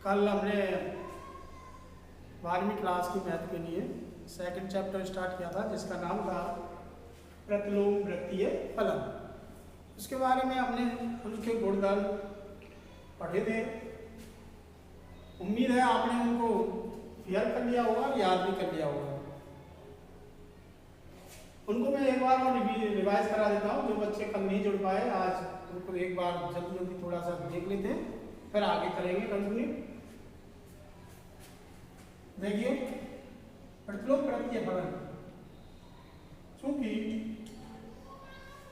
कल हमने 12वीं क्लास की मैथ के लिए सेकंड चैप्टर स्टार्ट किया था जिसका नाम था प्रतिलोम वृत्तीय फलन। उसके बारे में हमने उनके गुणधर्म पढ़े थे। उम्मीद है आपने उनको क्लियर कर लिया होगा, याद भी कर लिया होगा। उनको मैं एक बार और रिवाइज करा देता हूँ। जो बच्चे कल नहीं जुड़ पाए आज उनको एक बार जल्दी जल्दी थोड़ा सा देख लेते हैं, फिर आगे करेंगे कंटिन्यू। देखिए प्रतिलोम वृत्तीय फलन, चूंकि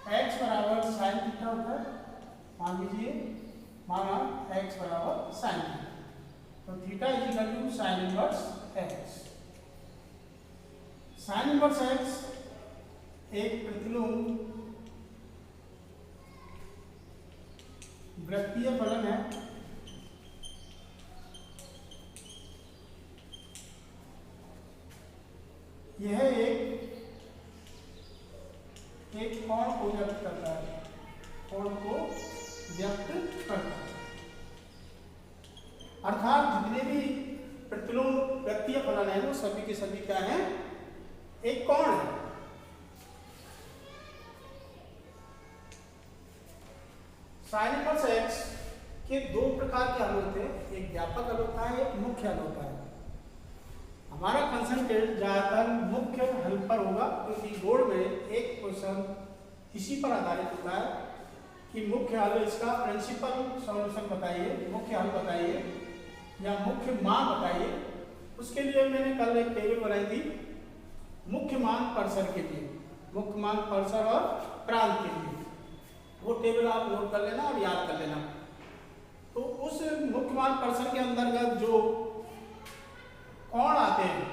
x बराबर साइन थीटा होता है, मान लीजिए माना x बराबर साइन थीटा, तो theta is equal to sine inverse x। Sine inverse x एक प्रतिलोम वृत्तीय फलन है। यह एक कोण को व्यक्त करता है, कोण को व्यक्त करता है। अर्थात जितने भी प्रतिलोम वृत्तीय फलन है वो सभी के सभी क्या है, एक कोण है। साइन इनवर्स x के दो प्रकार के हल होते हैं, एक व्यापक हल होता है, एक मुख्य हल होता है। हमारा कंसंट्रेट ज्यादातर मुख्य हल पर होगा, क्योंकि बोर्ड में एक क्वेश्चन इसी पर आधारित होता है कि मुख्य हल, इसका प्रिंसिपल सॉल्यूशन बताइए, मुख्य हल बताइए या मुख्य मान बताइए। उसके लिए मैंने कल एक टेबल बनाई थी मुख्य मान परसर के लिए, मुख्य मान परसर और प्रांत के लिए। वो टेबल आप नोट कर लेना और याद कर लेना। तो उस मुख्य मान परसर के अंतर्गत जो कोण आते हैं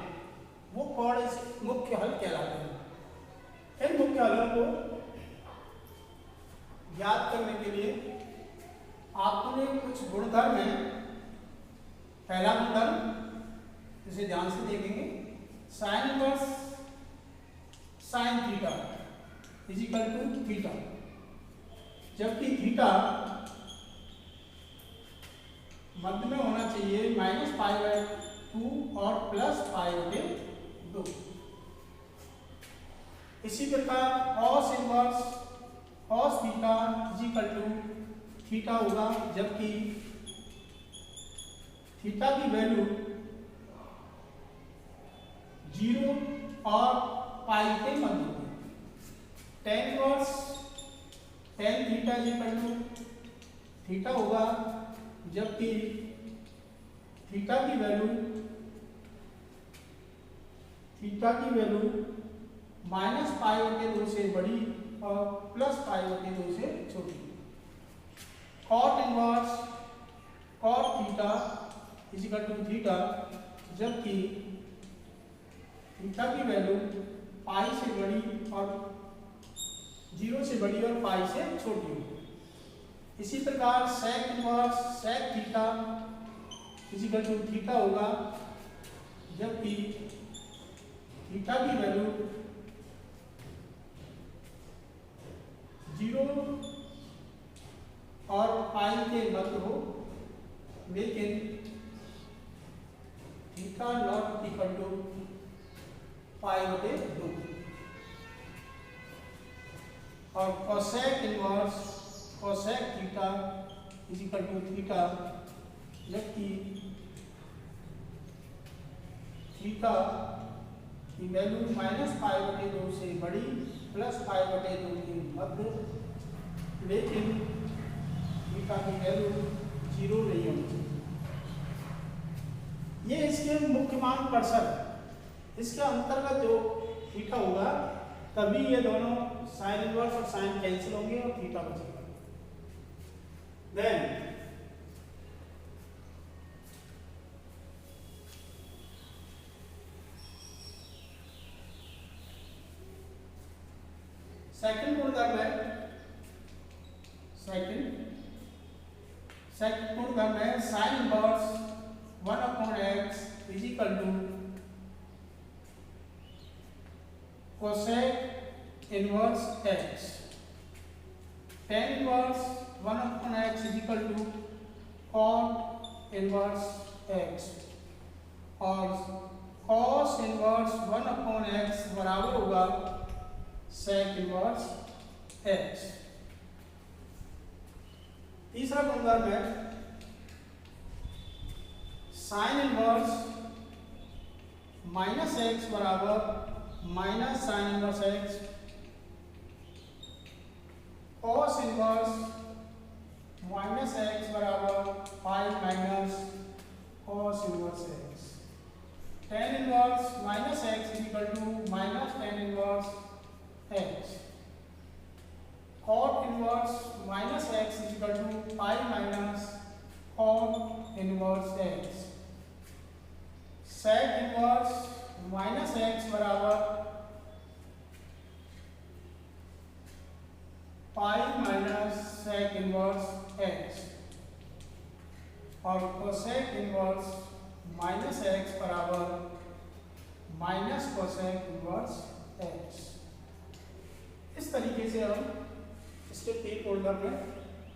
वो कोण इस मुख्य हल कहलाते हैं। इन मुख्य हलों को याद करने के लिए आपने कुछ गुणधर्म है। पहला गुणधर्म इसे ध्यान से देखेंगे, sine inverse sine theta is equal to theta, जबकि थीटा मध्य में होना चाहिए -π/2 और +π/2। इसी प्रकार cos inverse cos theta is equal to theta होगा, जबकि थीटा की वैल्यू 0 और पाई के मध्य होगी। tan inverse tan theta is equal to theta होगा, जबकि थीटा की वैल्यू -π/2 से बड़ी और +π/2 से छोटी। cot inverse cot theta is equal to theta, जबकि थीटा की वैल्यू पाई से बड़ी और 0 से बड़ी और पाई से छोटी हो। इसी प्रकार sec inverse sec theta is equal to theta होगा, जबकि थीटा की वैल्यू 0 और पाई के मध्य हो, लेकिन थीटा नॉट इक्वल टू π/2। और cosec inverse cosec theta is equal to theta, जबकि थीटा की वैल्यू -π/2 से बड़ी +π/2 के मध्य, लेकिन थीटा की वैल्यू 0 नहीं होनी चाहिए। ये इसके मुख्य मान परसर, इसके अंतर्गत जो थीटा होगा तभी ये दोनों साइन इनवर्स और साइन कैंसिल होंगे और थीटा बचेगा। देन सेकंड गुणधर्म है, सेकंड गुणधर्म है sine inverse 1/x is equal to cosec inverse x। tan inverse 1/x is equal to cot inverse x और cos इनवर्स 1/x बराबर होगा sec इनवर्स x। तीसरा संदर्भ है sin इनवर्स -x बराबर minus sine inverse x, cos inverse -x बराबर pi minus cos inverse x, tan inverse -x equal to minus tan inverse x, cot inverse -x equal to pi minus cot inverse x, sec inverse -x बराबर pi minus sec inverse x और cosec inverse -x बराबर minus cosec inverse x। इस तरीके से हम इसके P folder में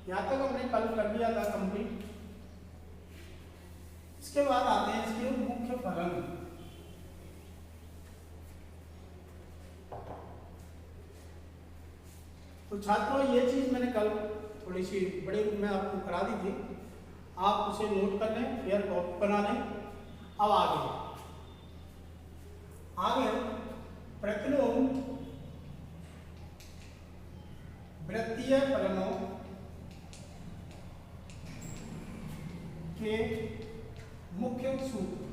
यहाँ तक हमने कल कर दिया था कंप्लीट। इसके बाद आते हैं इसके मुख्य फलन। तो छात्रों ये चीज मैंने कल थोड़ी सी बड़े रूप में आपको करा दी थी, आप उसे नोट कर लें, फिर कॉपी बना लें। अब आगे प्रतिलोम वृत्तीय फलनों के मुख्य सूत्र।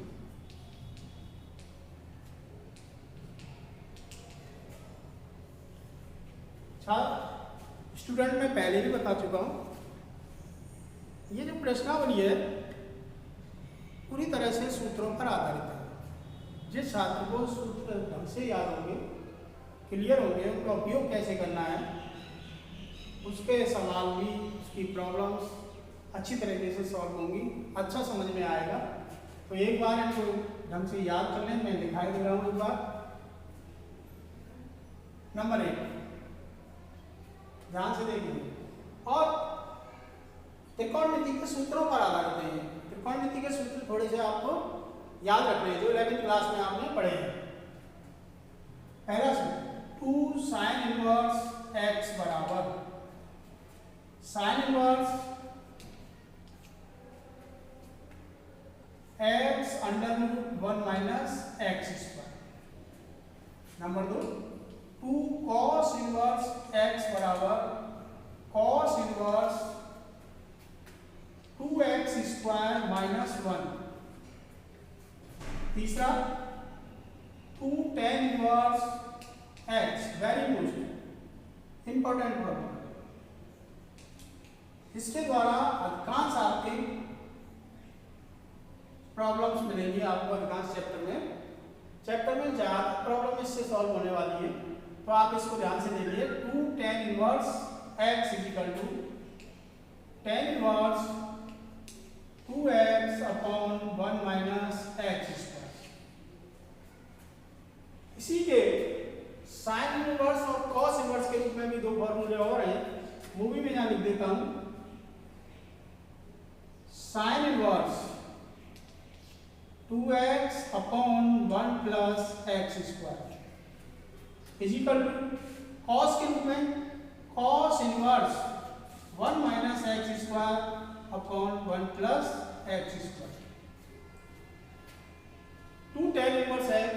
स्टूडेंट मैं पहले भी बता चुका हूं, ये जो प्रश्नावली है पूरी तरह से सूत्रों पर आधारित है। जिस छात्र को सूत्र ढंग से याद होंगे, क्लियर होंगे, उनका उपयोग कैसे करना है, उसके सवाल भी, उसकी प्रॉब्लम्स अच्छी तरीके से सॉल्व होंगी, अच्छा समझ में आएगा। तो एक बार इनको ढंग से याद कर लें। मैं दिखाई दे रहा हूँ एक बार। नंबर 1 ध्यान से देखिए, और त्रिकोणमिति के सूत्रों पर आधारित है। त्रिकोणमिति के सूत्र थोड़े से आपको याद रखने हैं जो 11वीं क्लास में आपने पढ़े हैं। पहला सूत्र 2 sin इनवर्स x बराबर sin inverse x √1 minus x square. Number 2 2 cos inverse x बराबर cos inverse 2x square minus 1। तीसरा 2 tan inverse x, very good, important word. इसके द्वारा अधिकांश आपके प्रॉब्लम्स मिलेंगी आपको अधिकांश चैप्टर में ज्यादा प्रॉब्लम इससे सॉल्व होने वाली है। तो आप इसको ध्यान से देखिए। 2 tan inverse x equal to tan inverse 2x upon 1 minus x square. इसी के साइन इनवर्स और कॉस इनवर्स के रूप में भी दो फॉर्मूले और हैं, वो भी मैं यहां लिख देता हूं। Sine inverse 2x upon 1 plus x square is equal to cos के रूप में cos inverse 1 minus x square upon 1 plus x square. 2 tan inverse x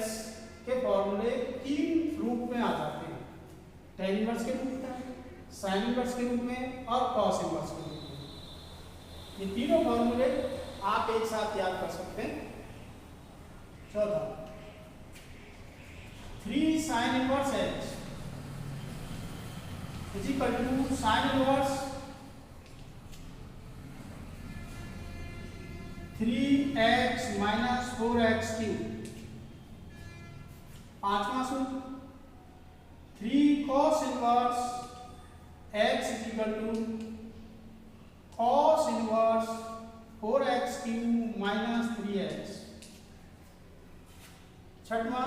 के फॉर्मूले 3 रूप में आ जाते हैं। tan इनवर्स के रूप में, साइन इनवर्स के रूप में और कॉस इनवर्स के रूप में। ये तीनों फॉर्मूले आप एक साथ याद कर सकते हैं। चौथा 3 sin inverse x is equal to sin inverse 3x minus 4x cube. पांचवा सूत्र 3 cos inverse x is equal to cos inverse 4x cube minus 3x। छठवां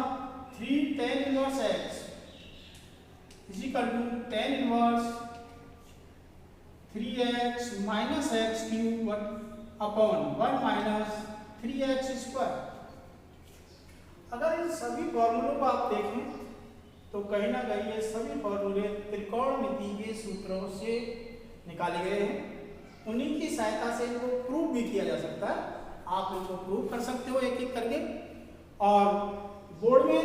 3 tan inverse x is equal to tan inverse 3x minus x cube upon 1 minus 3x²। अगर इन सभी फॉर्मूलों को आप देखें तो कहीं ना कहीं ये सभी फॉर्मूले त्रिकोणमिति के सूत्रों से निकाले गए हैं। उन्हीं की सहायता से इनको प्रूव भी किया जा सकता है। आप इनको प्रूव कर सकते हो एक एक करके, और बोर्ड में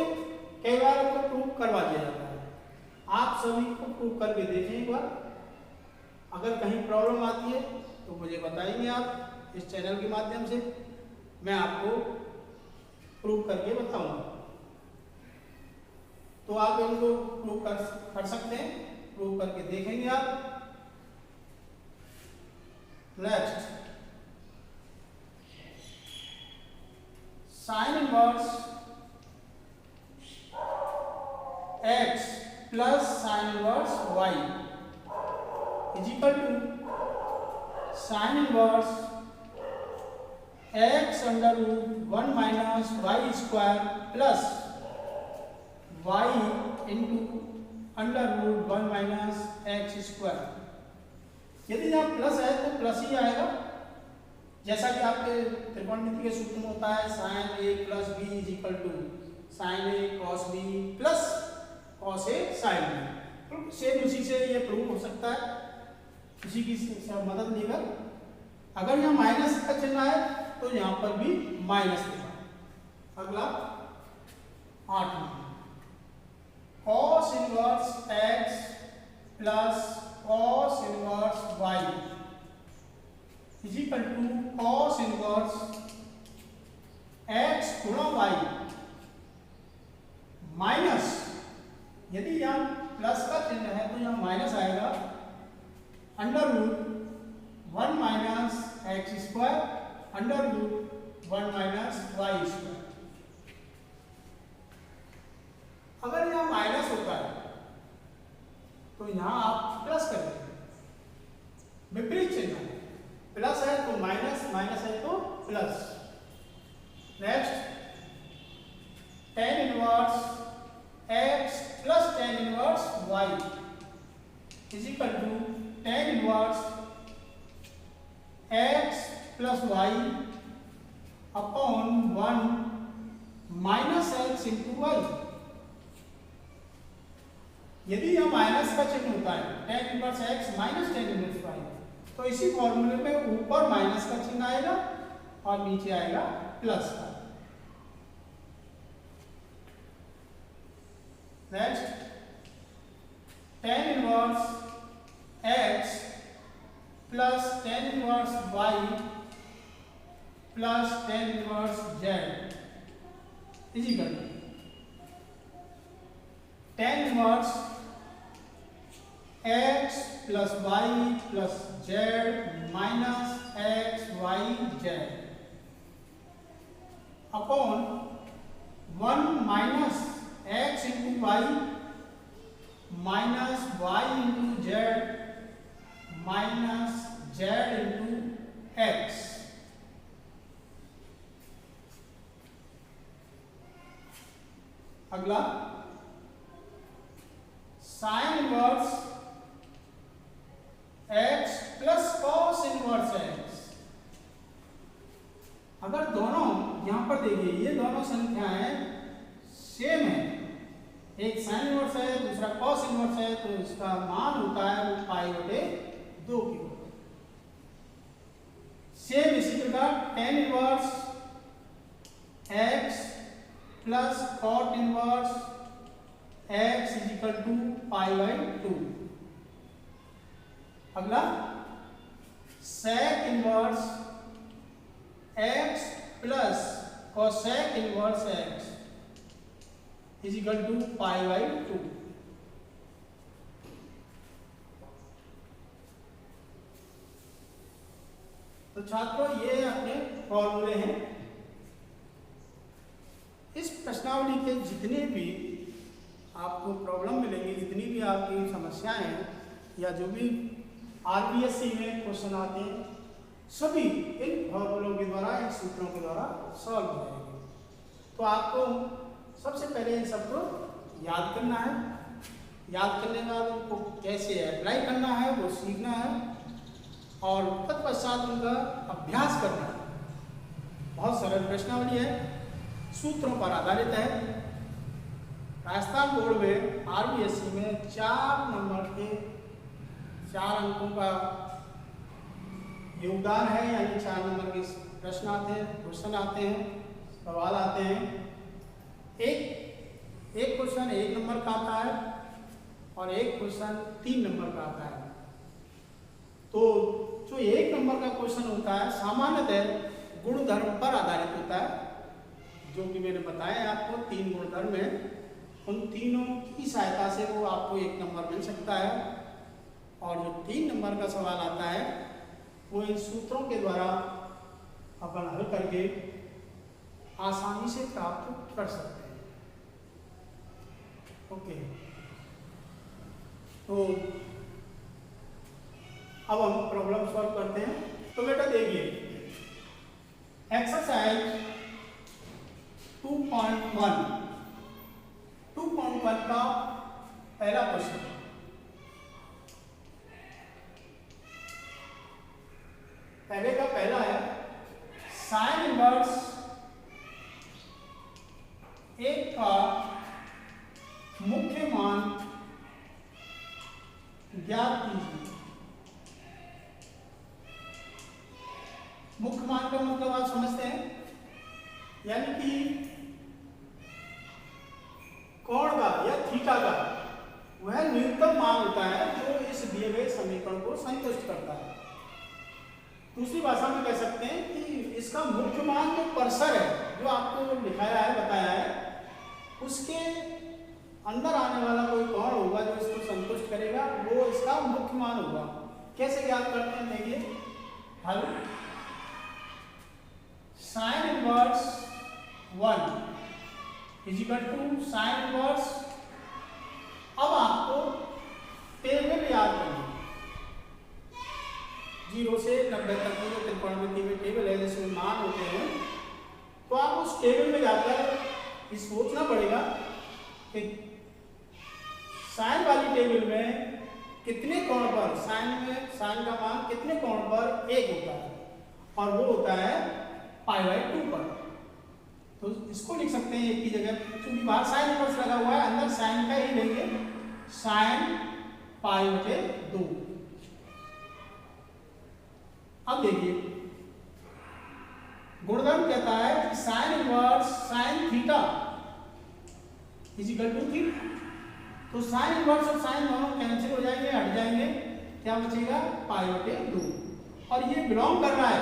कई बार इनको प्रूव करवा दिया जाता है। आप सभी को प्रूव करके देखें एक बार। अगर कहीं प्रॉब्लम आती है तो मुझे बताएंगे आप इस चैनल के माध्यम से, मैं आपको प्रूव करके बताऊंगा। तो आप इनको प्रूव कर सकते हैं, प्रूव करके देखेंगे आप। Next, sine inverse x plus sine inverse y is equal to sine inverse x under root 1 minus y square plus y into under root 1 minus x square. यदि यहाँ प्लस है तो प्लस ही आएगा, जैसा कि आपके त्रिकोणमिति के सूत्र में होता है sine A plus B is equal to sine A cos B plus cos A sine B. Same उसी से ये प्रूव हो सकता है, उसी की मदद लेकर। अगर यहाँ माइनस का चिन्ह है तो यहाँ पर भी माइनस देगा। अगला 8 cos inverse x plus cos inverse y is equal to cos inverse x गुणा y माइनस, यदि यहाँ प्लस का चिन्ह है तो यहाँ माइनस आएगा, under root 1 minus x square under root 1 minus y square. अगर यहाँ माइनस होता है तो यहाँ आप प्लस कर देंगे, विपरीत चिन्ह है, प्लस है तो माइनस, माइनस है तो plus. Next, tan inverse x plus tan inverse y is equal to tan inverse x plus y upon 1 minus x into y। यदि यह माइनस का चिन्ह होता है tan inverse x minus tan inverse y, तो इसी फॉर्मूले में ऊपर माइनस का चिन्ह आएगा और नीचे आएगा प्लस का। Next, tan inverse x plus tan inverse y plus tan inverse z is equal to tan inverse x plus y plus z minus x y z upon 1 minus x into y minus y into z minus z into x। अगला, sine inverse x plus cos inverse x। अगर दोनों यहां पर देखिए, ये दोनों संख्याएं same है, एक साइन इनवर्स है दूसरा कॉस इनवर्स है, तो इसका मान होता है वो π/2 की। सेम इसी प्रकार tan inverse x plus cot inverse x is equal to π/2। अगला, sec inverse x plus cosec inverse x is equal to π/2। तो छात्रों, ये अपने फॉर्मूले हैं। इस प्रश्नावली के जितने भी आपको प्रॉब्लम मिलेंगी, जितनी भी आपकी समस्याएं हैं या जो भी आरपीएससी में क्वेश्चन आते हैं, सभी इन फॉर्मूलों के द्वारा, इन सूत्रों के द्वारा सॉल्व हो जाएंगे। तो आपको सबसे पहले इन सबको याद करना है। याद करने के बाद उनको कैसे अप्लाई करना है वो सीखना है। और तत्पश्चात उनका अभ्यास करना। बहुत सरल प्रश्नावली है, सूत्रों पर आधारित है। राजस्थान बोर्ड में RBSE में 4 नंबर के 4 अंकों का योगदान है, यानी 4 नंबर के प्रश्न आते हैं, क्वेश्चन आते हैं, सवाल आते हैं। एक क्वेश्चन 1 नंबर का आता है और एक क्वेश्चन 3 नंबर का आता है। तो जो 1 नंबर का क्वेश्चन होता है सामान्यतः गुणधर्म पर आधारित होता है, जो कि मैंने बताया आपको 3 गुणधर्म है। उन तीनों की सहायता से वो आपको 1 नंबर मिल सकता है। और जो 3 नंबर का सवाल आता है वो इन सूत्रों के द्वारा अपन हल करके आसानी से प्राप्त कर सकते हैं। ओके, तो अब हम प्रॉब्लम सॉल्व करते हैं। तो बेटा देखिए, एक्सरसाइज 2.1 का पहला क्वेश्चन, पहले का पहला है साइन इनवर्स 1 का मुख्य मान ज्ञात कीजिए। मुख्य मान का मतलब आप समझते हैं, यानी कि कोण का या थीटा का वह न्यूनतम मान होता है जो इस दिए गए समीकरण को संतुष्ट करता है। दूसरी भाषा में कह सकते हैं कि इसका मुख्य मान जो परसर है, जो आपको दिखाया है, बताया है, उसके अंदर आने वाला कोई कोण होगा जो इसको संतुष्ट करेगा, वो इसका मुख्य मान होगा। कैसे ज्ञात करते हैं, देखिए हल। Sine inverse 1 is equal to sine inverse. अब आपको टेबल याद करनी, 0 से 90 तक की जो त्रिकोणमिति में टेबल है जिसमें मान होते हैं, तो आप उस टेबल में जाकर ये सोचना पड़ेगा कि साइन वाली टेबल में कितने कोण पर साइन का मान कितने कोण पर 1 होता है, और वो होता है π/2 पर। तो इसको लिख सकते हैं 1 की जगह, क्योंकि बाहर साइन इनवर्स लगा हुआ है, अंदर साइन का ही लेंगे, साइन π/2। अब देखिए, गुणधर्म कहता है कि sine inverse sine theta is equal to theta. तो साइन इनवर्स और साइन दोनों कैंसिल हो जाएंगे, हट जाएंगे, क्या बचेगा π/2। और ये बिलोंग कर रहा है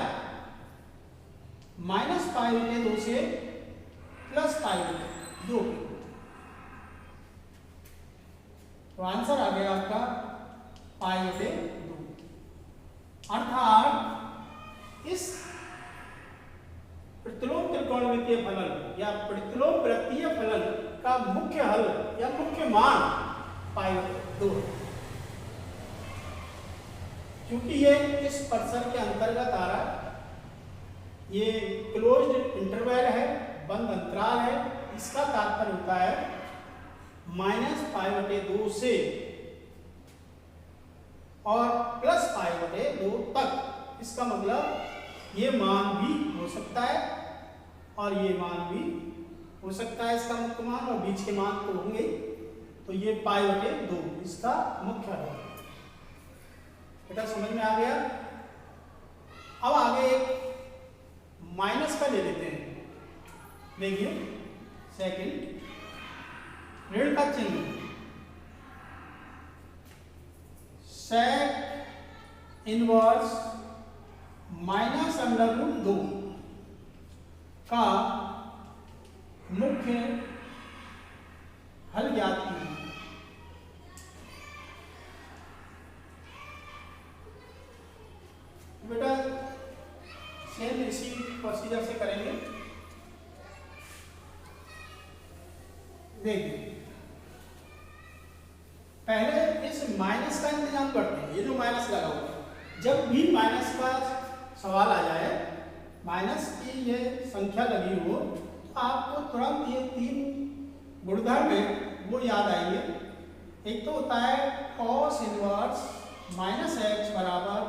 -π/2 से +π/2। तो आंसर आ गया आपका π/2। अर्थात इस प्रतिलोम त्रिकोणमितीय फलन या प्रतिलोम वृत्तीय फलन का मुख्य हल या मुख्य मान π/2 है, क्योंकि ये इस परसर के अंतर्गत आ रहा है। ये क्लोज्ड इंटरवल है, बंद अंतराल है। इसका तात्पर्य होता है -π/2 से और +π/2 तक। इसका मतलब ये मान भी हो सकता है और ये मान भी हो सकता है, इसका मुख्य मान, और बीच के मान तो होंगे। तो ये π/2 इसका मुख्य है। बेटा समझ में आ गया। अब आगे एक माइनस का ले लेते हैं। देखिए सेकंड, ऋण का चिन्ह, sec इनवर्स -√2 का मुख्य हल ज्ञात कीजिए। बेटा सेम इसी प्रोसीजर से करेंगे। देखिए पहले इस माइनस का इंतजाम करते हैं। ये जो माइनस लगा हुआ है, जब भी माइनस का सवाल आ जाए, माइनस की ये संख्या लगी हो, तो आपको तुरंत ये 3 गुणधर्म है वो याद आएंगे। एक तो होता है cos इनवर्स -x बराबर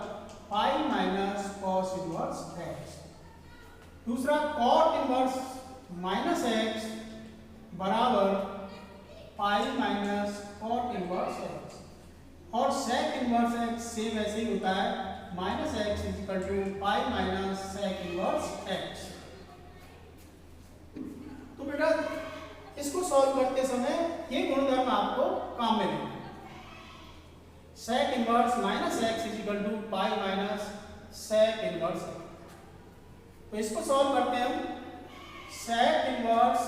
pi minus cos inverse x. दूसरा कॉट इनवर्स माइनस एक्स बराबर pi minus cot inverse x, और सेक इनवर्स एक्स सेम ऐसे ही होता है, minus x is equal to pi minus sec inverse x. तो बेटा इसको सॉल्व करते समय ये गुणधर्म आपको काम में लेना है। Sec inverse minus x is equal to pi minus sec inverse x. तो इसको सॉल्व करते हैं हम। Sec inverse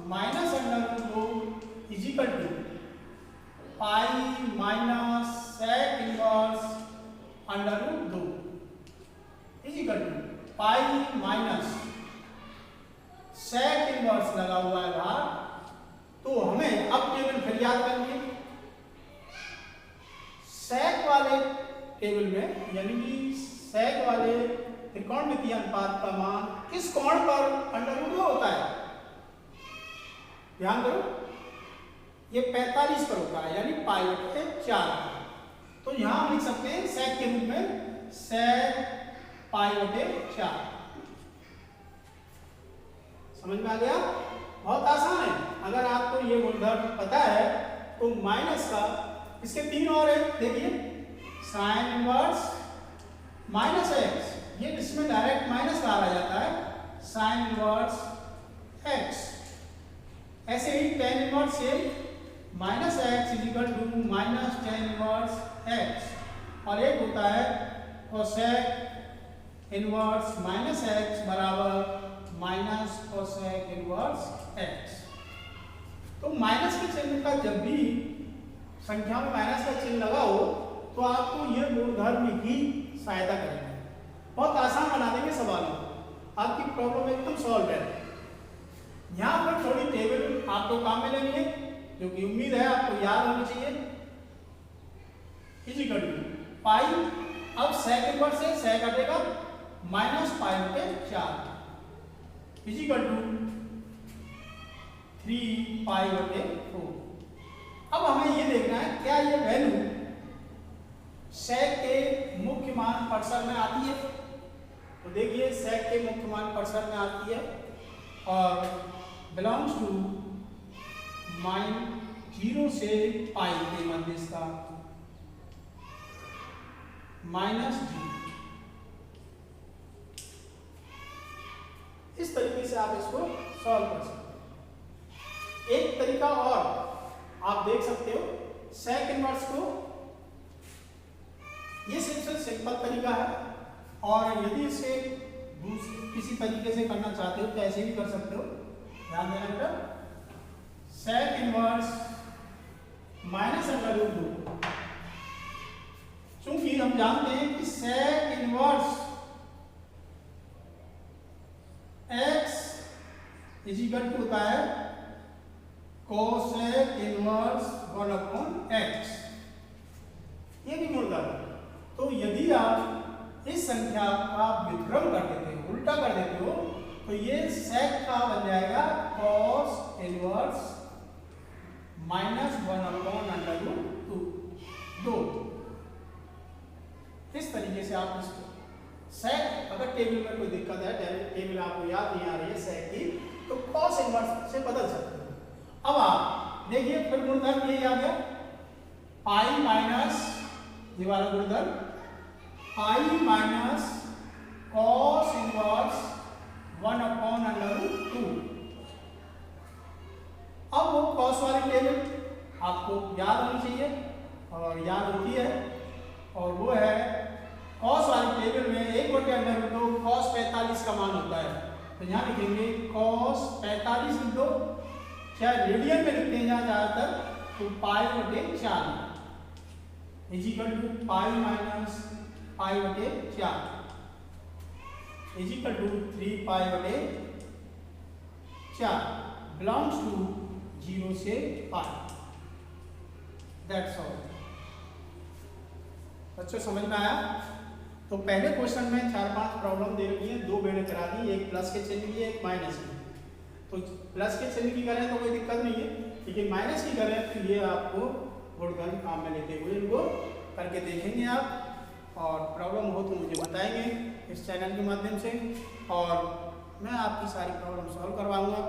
minus under root is equal to pi minus sec inverse under root 2 is equal to pi minus sec inverse लगा हुआ है बाहर। तो हमें अब टेबल फिर याद करनी है। सेक वाले टेबल में यानी कि सेक वाले त्रिकोणमितीय अनुपात का मान किस कोण पर अंडर रूट होता है? ध्यान करो, ये 45 पर होता है, यानी पाई बटे 4। तो यहां हम लिख सकते हैं सेक के रूप में सेक पाई बटे 4। समझ में आ गया? बहुत आसान है। अगर आपको ये गुणधर्म पता है तो माइनस का, इसके 3 और है, देखिए साइन इनवर्स माइनस एक्स, ये इसमें डायरेक्ट माइनस बाहर आ जाता है, साइन इनवर्स एक्स। ऐसे ही tan inverse same minus x is equal to minus tan inverse x, और एक होता है कोसेक इनवर्स माइनस एक्स बराबर माइनस कोसेक इनवर्स एक्स। तो माइनस के चिन्ह का जब भी संख्या में माइनस का चिन्ह लगा हो तो आपको यह गुणधर्म ही सहायता करेगा। बहुत आसान बना देंगे सवालों को, आपकी प्रॉब्लम एकदम सॉल्व है। यहाँ पर थोड़ी टेबल आपको काम में लेनी है, जो कि उम्मीद है आपको याद होनी चाहिए। इजिकल टू पाई, अब सेक इनवर्स से सेक हटेगा, माइनस पाई बटे 4 इजिकल टू 3 पाई बटे 4। अब हमें ये देखना है क्या ये वैल्यू सेक के मुख्य मान परिसर में आती है। तो देखिए सेक के मुख्य मान परिसर में आती है और बिलोंग्स टू -0 से पाई के मध्य इसका -0। इस तरीके से आप इसको सॉल्व कर सकते हैं। एक तरीका और आप देख सकते हो, सेक इनवर्स को, ये सबसे सिंपल तरीका है, और यदि इसे किसी तरीके से करना चाहते हो तो ऐसे भी कर सकते हो। ध्यान देना बेटा, sec inverse minus under root 2, चूंकि हम जानते हैं कि sec inverse x is equal to होता है कोसेक इनवर्स 1/x, ये भी गुणधर्म। तो यदि आप इस संख्या का व्युत्क्रम कर देते हो, उल्टा कर देते हो, तो ये सेक का बन जाएगा cos इनवर्स -1/√2। इस तरीके से आप इसको सेक, अगर टेबल में कोई दिक्कत है, टेबल आपको याद नहीं आ रही है सेक की, तो cos इनवर्स से बदल सकते हो। अब आप देखिए फिर गुणधर्म यही आ गया, पाई माइनस ये वाला गुणधर्म, पाई माइनस कॉस इनवर्स 1/√2। अब वो कॉस वाली टेबल आपको याद होनी चाहिए और याद होती है, और वो है कॉस वाली टेबल में 1/√2 कॉस 45 का मान होता है। तो यहाँ लिखेंगे कॉस 45 लिख दो, चाहे रेडियन में लिखते हैं जहाँ ज्यादातर, तो पाई बटे 4 is equal to pi minus pi बटे 4 इजिकल टू 3 पाई बटे 4 बिलोंग्स टू 0 से पाई। That's all. बच्चों समझ में आया? तो पहले क्वेश्चन में 4-5 प्रॉब्लम दे रखी है, 2 मैंने करा दी, एक प्लस के चिन्ह की, एक माइनस की। तो प्लस के चिन्ह की करें तो कोई दिक्कत नहीं है, लेकिन माइनस की करें तो ये आपको गुणधर्म काम में लेते हुए इनको करके देखेंगे आप। और प्रॉब्लम हो तो मुझे बताएंगे इस चैनल के माध्यम से, और मैं आपकी सारी प्रॉब्लम सॉल्व करवाऊँगा।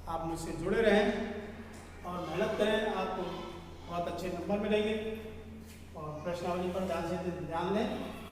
आप मुझसे जुड़े रहें और मेहनत करें, आपको बहुत अच्छे नंबर मिलेंगे। और प्रश्नावली पर ध्यान दें।